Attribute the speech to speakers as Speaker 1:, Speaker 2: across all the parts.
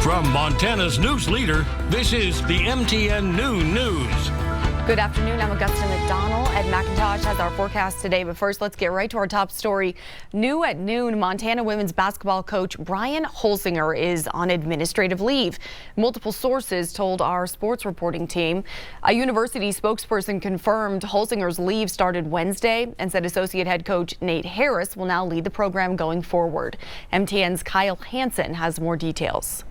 Speaker 1: From Montana's news leader, this is the MTN Noon News.
Speaker 2: Good afternoon. I'm Augusta McDonnell. Ed McIntosh has our forecast today. But first, let's get right to our top story. New at noon, Montana women's basketball coach Brian Holsinger is on administrative leave. Multiple sources told our sports reporting team. A university spokesperson confirmed Holsinger's leave started Wednesday and said associate head coach Nate Harris will now lead the program going forward. MTN's Kyle Hansen has more details.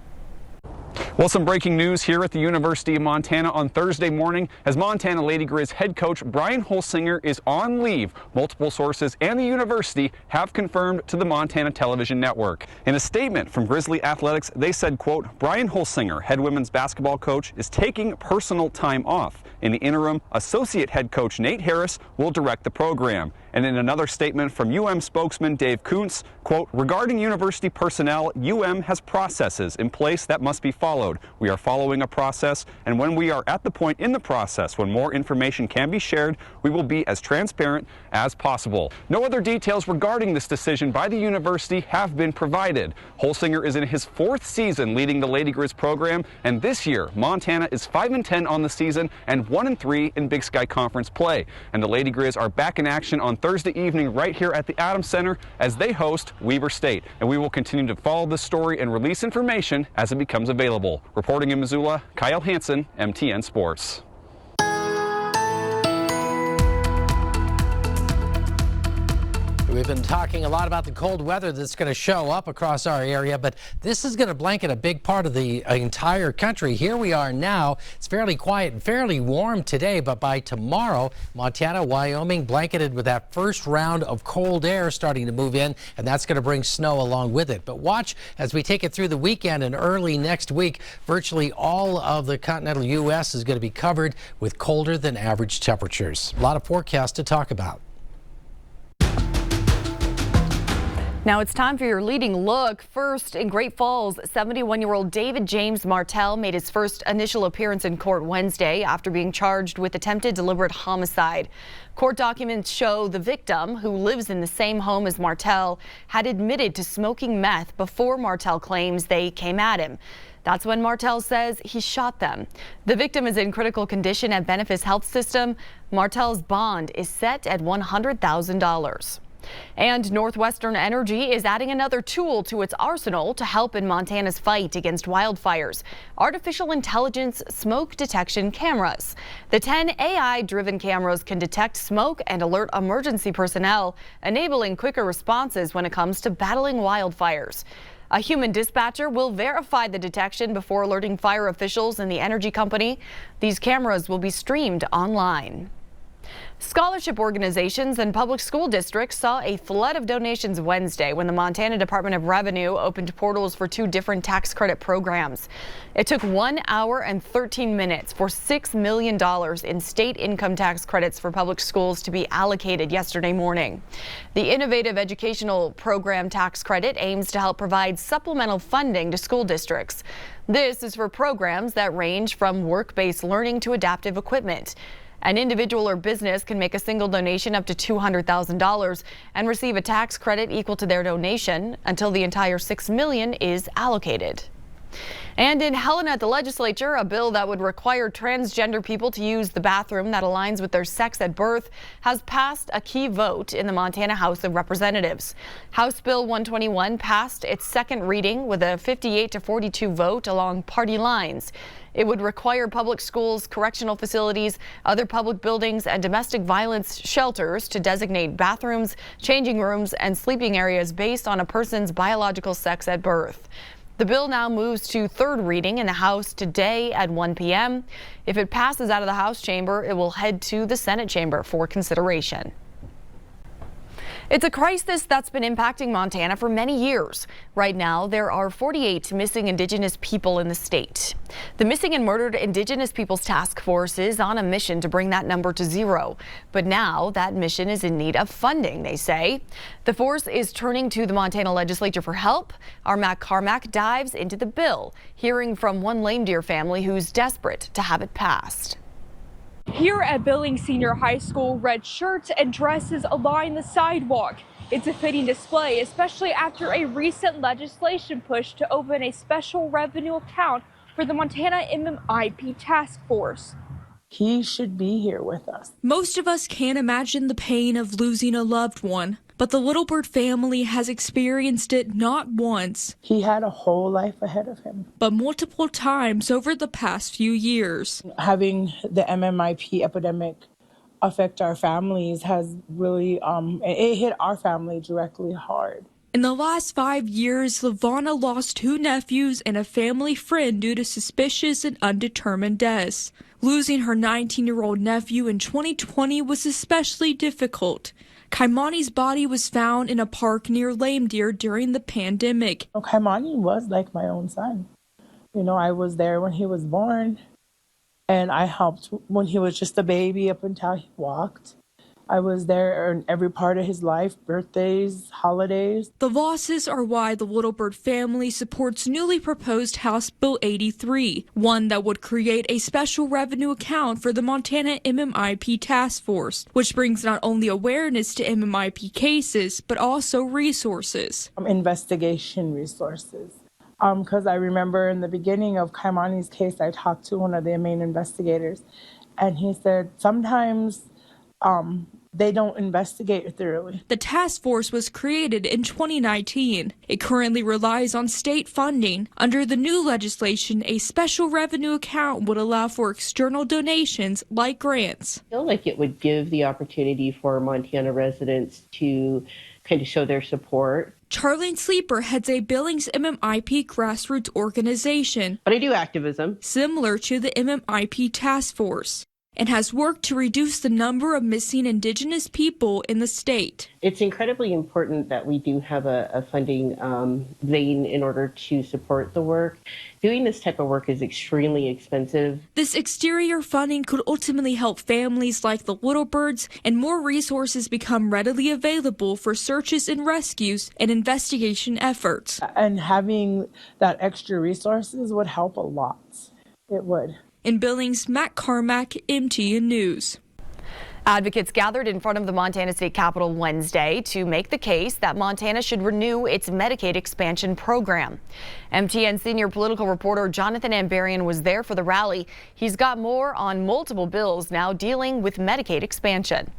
Speaker 3: Well, some breaking news here at the University of Montana on Thursday morning as Montana Lady Grizz head coach Brian Holsinger is on leave. Multiple sources and the university have confirmed to the Montana Television Network. In a statement from Grizzly Athletics, they said, quote, Brian Holsinger, head women's basketball coach, is taking personal time off. In the interim, associate head coach Nate Harris will direct the program. And in another statement from UM spokesman Dave Kuntz, quote, regarding university personnel, UM has processes in place that must be followed. We are following a process, and when we are at the point in the process when more information can be shared, we will be as transparent as possible. No other details regarding this decision by the university have been provided. Holsinger is in his fourth season leading the Lady Grizz program, and this year, Montana is 5-10 on the season and 1-3 in Big Sky Conference play. And the Lady Grizz are back in action on Thursday evening right here at the Adams Center as they host Weber State. And we will continue to follow this story and release information as it becomes available. Reporting in Missoula, Kyle Hansen, MTN Sports.
Speaker 4: We've been talking a lot about the cold weather that's going to show up across our area, but this is going to blanket a big part of the entire country. Here we are now. It's fairly quiet and fairly warm today, but by tomorrow, Montana, Wyoming blanketed with that first round of cold air starting to move in, and that's going to bring snow along with it. But watch as we take it through the weekend and early next week, virtually all of the continental U.S. is going to be covered with colder than average temperatures. A lot of forecasts to talk about.
Speaker 2: Now it's time for your leading look. First, in Great Falls, 71-year-old David James Martell made his first initial appearance in court Wednesday after being charged with attempted deliberate homicide. Court documents show the victim, who lives in the same home as Martell, had admitted to smoking meth before Martell claims they came at him. That's when Martell says he shot them. The victim is in critical condition at Benefice Health System. Martell's bond is set at $100,000. And Northwestern Energy is adding another tool to its arsenal to help in Montana's fight against wildfires: artificial intelligence smoke detection cameras. The 10 AI-driven cameras can detect smoke and alert emergency personnel, enabling quicker responses when it comes to battling wildfires. A human dispatcher will verify the detection before alerting fire officials and the energy company. These cameras will be streamed online. Scholarship organizations and public school districts saw a flood of donations Wednesday when the Montana Department of Revenue opened portals for two different tax credit programs. It took 1 hour and 13 minutes for $6 million in state income tax credits for public schools to be allocated yesterday morning. The Innovative Educational Program tax credit aims to help provide supplemental funding to school districts. This is for programs that range from work-based learning to adaptive equipment. An individual or business can make a single donation up to $200,000 and receive a tax credit equal to their donation until the entire $6 million is allocated. And in Helena at the legislature, a bill that would require transgender people to use the bathroom that aligns with their sex at birth has passed a key vote in the Montana House of Representatives. House Bill 121 passed its second reading with a 58-42 vote along party lines. It would require public schools, correctional facilities, other public buildings, and domestic violence shelters to designate bathrooms, changing rooms, and sleeping areas based on a person's biological sex at birth. The bill now moves to third reading in the House today at 1 p.m. If it passes out of the House chamber, it will head to the Senate chamber for consideration. It's a crisis that's been impacting Montana for many years. Right now, there are 48 missing Indigenous people in the state. The Missing and Murdered Indigenous Peoples Task Force is on a mission to bring that number to zero. But now that mission is in need of funding, they say. The force is turning to the Montana legislature for help. Our Matt Carmack dives into the bill, hearing from one Lame Deer family who's desperate to have it passed.
Speaker 5: Here at Billings Senior High School, red shirts and dresses align the sidewalk. It's a fitting display, especially after a recent legislation push to open a special revenue account for the Montana MMIP task force.
Speaker 6: He should be here with us.
Speaker 7: Most of us can't imagine the pain of losing a loved one, but the Littlebird family has experienced it not once.
Speaker 6: He had a whole life ahead of him,
Speaker 7: but multiple times over the past few years.
Speaker 6: Having the MMIP epidemic affect our families has really, it hit our family directly hard.
Speaker 7: In the last 5 years, LaVonna lost 2 nephews and a family friend due to suspicious and undetermined deaths. Losing her 19-year-old nephew in 2020 was especially difficult. Kaimani's body was found in a park near Lame Deer during the pandemic.
Speaker 6: Kaimani was like my own son. You know, I was there when he was born, and I helped when he was just a baby up until he walked. I was there in every part of his life, birthdays, holidays.
Speaker 7: The losses are why the Littlebird family supports newly proposed House Bill 83, one that would create a special revenue account for the Montana MMIP task force, which brings not only awareness to MMIP cases, but also resources.
Speaker 6: Investigation resources. Because I remember in the beginning of Kaimani's case, I talked to one of the main investigators, and he said sometimes they don't investigate thoroughly.
Speaker 7: The task force was created in 2019. It currently relies on state funding. Under the new legislation, a special revenue account would allow for external donations like grants.
Speaker 8: I feel like it would give the opportunity for Montana residents to kind of show their support.
Speaker 7: Charlene Sleeper heads a Billings MMIP grassroots organization.
Speaker 8: But I do activism.
Speaker 7: Similar to the MMIP task force, and has worked to reduce the number of missing Indigenous people in the state.
Speaker 8: It's incredibly important that we do have a funding vein in order to support the work. Doing this type of work is extremely expensive.
Speaker 7: This exterior funding could ultimately help families like the Littlebirds, and more resources become readily available for searches and rescues and investigation efforts.
Speaker 6: And having that extra resources would help a lot. It would.
Speaker 7: In Billings, Matt Carmack, MTN News.
Speaker 2: Advocates gathered in front of the Montana State Capitol Wednesday to make the case that Montana should renew its Medicaid expansion program. MTN senior political reporter Jonathan Ambarian was there for the rally. He's got more on multiple bills now dealing with Medicaid expansion.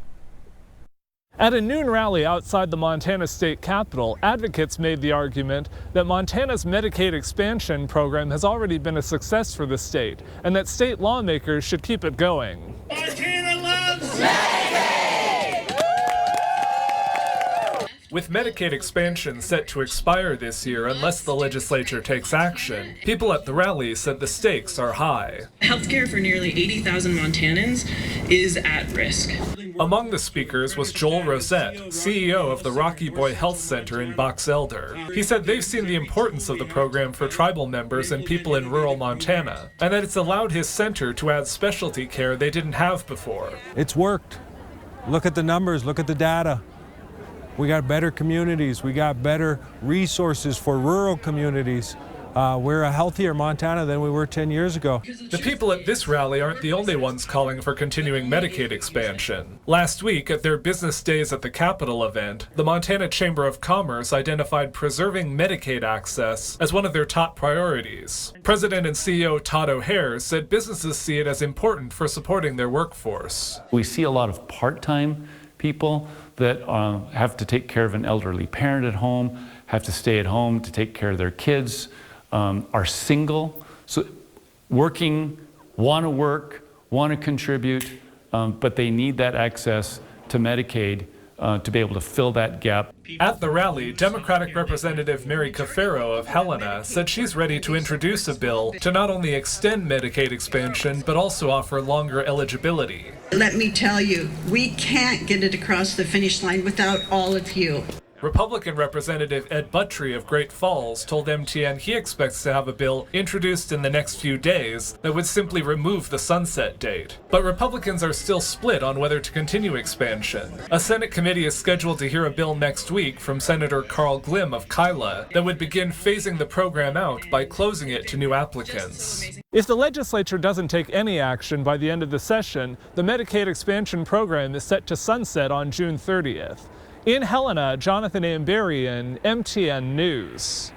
Speaker 9: At a noon rally outside the Montana State Capitol, advocates made the argument that Montana's Medicaid expansion program has already been a success for the state and that state lawmakers should keep it going.
Speaker 1: Montana loves Medicaid!
Speaker 9: With Medicaid expansion set to expire this year unless the legislature takes action, people at the rally said the stakes are high.
Speaker 10: Healthcare for nearly 80,000 Montanans is at risk.
Speaker 9: Among the speakers was Joel Rosette, CEO of the Rocky Boy Health Center in Box Elder. He said they've seen the importance of the program for tribal members and people in rural Montana, and that it's allowed his center to add specialty care they didn't have before.
Speaker 11: It's worked. Look at the numbers, look at the data. We got better communities, we got better resources for rural communities. We're a healthier Montana than we were 10 years ago.
Speaker 9: The people at this rally aren't the only ones calling for continuing Medicaid expansion. Last week, at their Business Days at the Capitol event, the Montana Chamber of Commerce identified preserving Medicaid access as one of their top priorities. President and CEO Todd O'Hare said businesses see it as important for supporting their workforce.
Speaker 12: We see a lot of part-time people that have to take care of an elderly parent at home, have to stay at home to take care of their kids, are single, so working, want to work, want to contribute, but they need that access to Medicaid to be able to fill that gap.
Speaker 9: At the rally, Democratic Representative Mary Cafaro of Helena said she's ready to introduce a bill to not only extend Medicaid expansion, but also offer longer eligibility.
Speaker 13: Let me tell you, we can't get it across the finish line without all of you.
Speaker 9: Republican Representative Ed Buttry of Great Falls told MTN he expects to have a bill introduced in the next few days that would simply remove the sunset date. But Republicans are still split on whether to continue expansion. A Senate committee is scheduled to hear a bill next week from Senator Carl Glimm of Kyla that would begin phasing the program out by closing it to new applicants. If the legislature doesn't take any action by the end of the session, the Medicaid expansion program is set to sunset on June 30th. In Helena, Jonathan Amberian, MTN News.